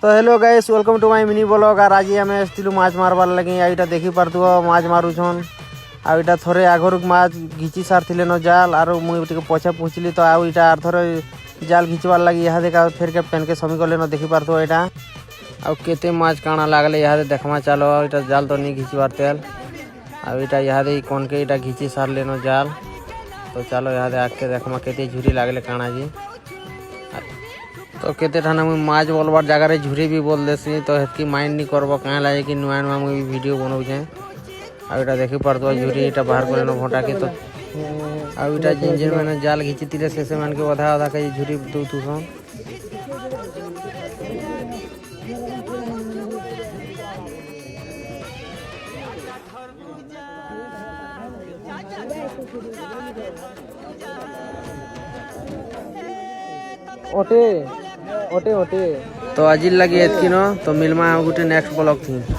तो hello guys welcome to my mini blog. और आज आम आसलु माछ मारबार लगे। यहाँ देखी पार्थुव माछ मारुछन। आईटा थोड़े आगर माछ घिची सारी न जाल और मुझे पछे पहुँचली तो आईटा आर थोड़े जाल घिचबार लगे। यहाँ देखा फेर के पेन के समी गले न देखी पार्थुव यहाँ आते माछ काଣା लागले। यहाँ देखमा चलो यहाँ जाल तो नहीं घिचबार तेल आईटा यहाँ कौन के यहाँ घिची सारे न जाल। तो चलो यहाँ आके देखमा के झुरी लागले काଣା जी। तो केते ठाना मुझे माछ बोलबार जगह झुरी भी बोल देसी। तो हेतकी माइंड नहीं करब क्या लगे कि नुआ नुआ मुझे वीडियो बनाऊे। आईटा देखी पार्थुव झुरी यहाँ बाहर कर भटा के। तो आईटा जिन जिन मैंने जाल घिची तीरे से मन के अधा अधा के झुरी दू तुसन। ओटे ओटे ओटे तो आज लगे एतकी न। तो मिलमा गोटे नेक्स्ट ब्लॉग थी।